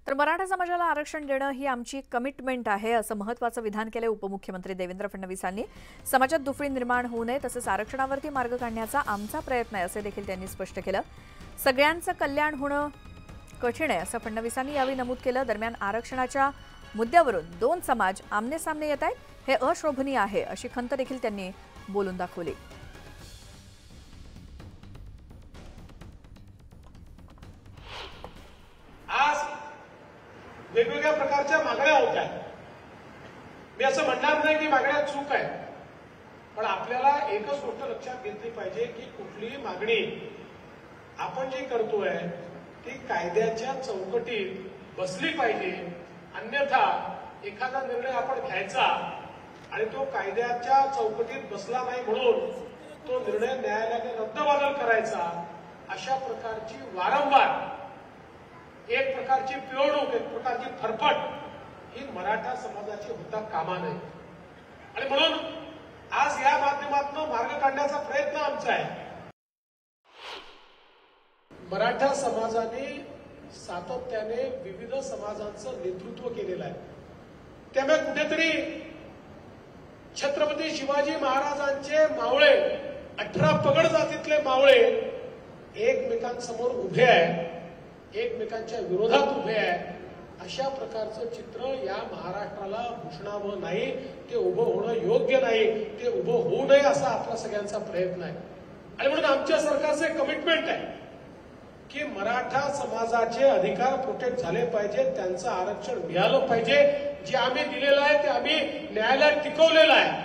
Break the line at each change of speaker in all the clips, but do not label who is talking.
तर मराठा समाजाला आरक्षण देणं ही आमची कमिटमेंट आहे असं महत्त्वाचं विधान केले उपमुख्यमंत्री देवेंद्र फडणवीसांनी। समाजात दुफळी निर्माण होऊ नये तसंच आरक्षणावरती मार्ग काढण्याचा आमचा प्रयत्न आहे असे देखील त्यांनी स्पष्ट केलं। सगळ्यांचं कल्याण होणं कठीण आहे असं फडणवीसांनी यावेळी नमूद केलं। दरम्यान आरक्षणाच्या मुद्द्यावरून दोन समाज आमने सामने येत आहेत हे अशोभनीय आहे अशी खंत देखील त्यांनी बोलून दाखवली।
आज वेगवेगळ्या प्रकारच्या मागण्या होत आहेत। मी असं म्हणणार नाही की मागण्या चूक आहे, पण आपल्याला एकच गोष्ट लक्षात घेतली पाहिजे की कुठलीही मागणी आपण जी करतोय ती कायद्याच्या चौकटीत बसली पाहिजे। अन्यथा एखादा निर्णय आपण घ्यायचा आणि तो कायद्याच्या चौकटीत बसला नाही म्हणून तो निर्णय न्यायालयाने रद्दबातल करायचा, अशा प्रकारची वारंवार एक प्रकारची पिळवणूक, एक प्रकारची फरफट ही मराठा समाजाची होता कामा नये। आणि म्हणून आज या माध्यमातून मार्ग काढण्याचा प्रयत्न आमचा आहे। मराठा समाजाने सातत्याने विविध समाजांचं नेतृत्व केलेलं आहे, त्यामुळे कुठेतरी छत्रपती शिवाजी महाराजांचे मावळे 18 पगड जातीतले मावळे एकमेकांसमोर उभे आहेत, एकमेकांच्या विरोधात उभे आहे। अशा प्रकारचं चित्र या महाराष्ट्राला भूषणावं नाही, ते उभं होणं योग्य नाही, ते उभं होऊ नये असा आपला सगळ्यांचा प्रयत्न आहे। आणि म्हणून आमच्या सरकारचं कमिटमेंट आहे की मराठा समाजाचे अधिकार प्रोटेक्ट झाले पाहिजे, त्यांचं आरक्षण मिळालं पाहिजे। जे आम्ही दिलेलं आहे ते आम्ही न्यायालयात टिकवलेलं आहे।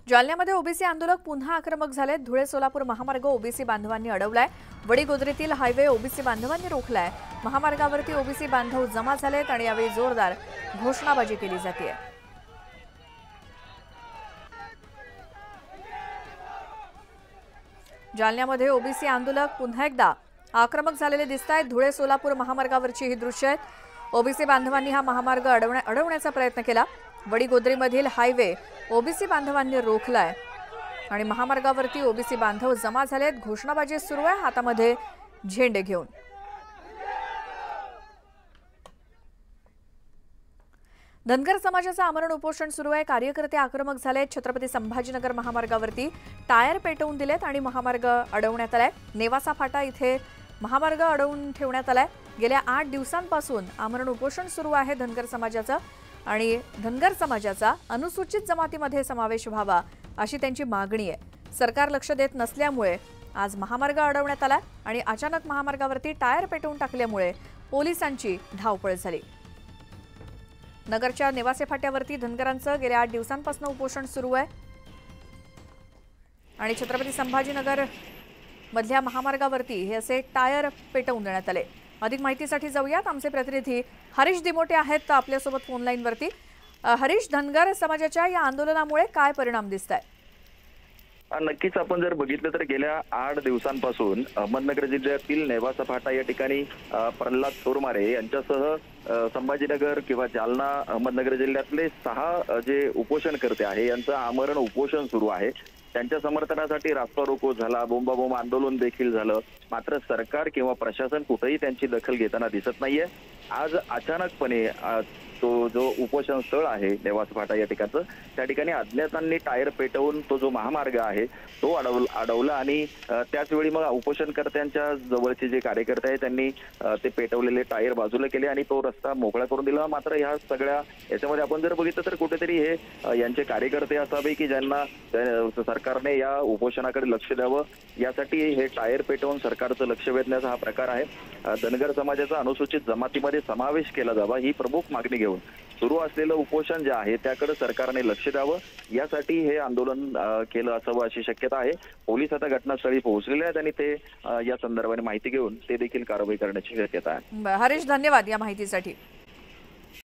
जालन्यामध्ये ओबीसी आंदोलक पुन्हा आक्रमक झाले। धुळे सोलापूर महामार्ग ओबीसी बांधवांनी अडवलाय। वडीगोद्रीतील हायवे ओबीसी बांधवांनी रोखलाय। महामार्गावरती ओबीसी बांधव जमा झालेत आणि यावेळी जोरदार घोषणाबाजी केली जाते। जालन्यामध्ये ओबीसी आंदोलक पुन्हा एकदा आक्रमक झालेले दिसतायत। धुळे सोलापूर महामार्गावरची ही दृश्य आहेत। ओबीसी बांधवांनी हा महामार्ग अडवण्याचा प्रयत्न केला। वडीगोद्रीमधील हायवे ओबीसी बांधवांनी रोखलाय आणि महामार्गावरती ओबीसी बांधव जमा झालेत। घोषणाबाजी सुरू आहे, हातामध्ये झेंडे घेऊन। धनगर समाजाचं आमरण उपोषण सुरू आहे। कार्यकर्ते आक्रमक झालेत। छत्रपती संभाजीनगर महामार्गावरती टायर पेटवून दिलेत आणि महामार्ग अडवण्यात आलाय। नेवासा फाटा इथे महामार्ग अडवून ठेवण्यात आलाय। गेल्या 8 दिवसांपासून आमरण उपोषण सुरू आहे धनगर समाजाचं आणि धनगर समाजाचा अनुसूचित जमातीमध्ये समावेश व्हावा अशी त्यांची मागणी आहे। सरकार लक्ष देत नसल्यामुळे आज महामार्ग अडवण्यात आला आणि अचानक महामार्गावरती टायर पेटवून टाकल्यामुळे पोलिसांची धावपळ झाली। नगरच्या नेवासे फाट्यावरती धनगरांचं गेल्या 8 दिवसांपासून उपोषण सुरू आहे आणि छत्रपती संभाजीनगर मधल्या महामार्गावरती हे असे टायर पेटवून देण्यात आले। अधिक माहितीसाठी जाऊयात, आमचे प्रतिनिधी हरीश दिमोटे आहेत आपल्यासोबत फोन लाईनवरती। हरीश, धनगर समाजाच्या या आंदोलनामुळे काय परिणाम दिसतायत?
नक्कीच आपण जर बघितलं तर गेल्या 8 दिवसांपासून अहमदनगर जिल्ह्यातील नेवासा फाटा या ठिकाणी प्रल्हाद तोरमारे यांच्यासह संभाजीनगर किंवा जालना अहमदनगर जिल्ह्यातले 6 जे उपोषणकर्ते आहे यांचं आमरण उपोषण सुरू आहे। त्यांच्या समर्थनासाठी रास्ता रोको झाला, बोंबाबोंब आंदोलन देखील झालं, मात्र सरकार किंवा प्रशासन कुठेही त्यांची दखल घेताना दिसत नाहीये। आज अचानकपणे तो जो उपोषण स्थळ आहे नेवासा फाटा या ठिकाणचं, त्या ठिकाणी अज्ञातांनी टायर पेटवून तो जो महामार्ग आहे तो अडवला आणि त्याचवेळी मग उपोषणकर्त्यांच्या जवळचे जे कार्यकर्ते आहेत त्यांनी ते पेटवलेले टायर बाजूला केले आणि तो रस्ता मोकळा करून दिला। मात्र ह्या सगळ्या याच्यामध्ये आपण जर बघितलं तर कुठेतरी हे यांचे कार्यकर्ते असावे की ज्यांना सरकारने या उपोषणाकडे लक्ष द्यावं, यासाठी हे टायर पेटवून सरकारचं लक्ष वेधण्याचा हा प्रकार आहे। धनगर समाजाचा अनुसूचित जमातीमध्ये समावेश केला जावा ही प्रमुख मागणी घेऊन सुरू असलेलं उपोषण जे आहे त्याकडे सरकारने लक्ष द्यावं, यासाठी हे आंदोलन केलं असावं अशी शक्यता आहे। पोलीस आता घटनास्थळी पोहोचलेले आहेत आणि ते या संदर्भाने माहिती घेऊन ते देखील कारवाई करण्याची शक्यता आहे।
हरीश, धन्यवाद या माहितीसाठी।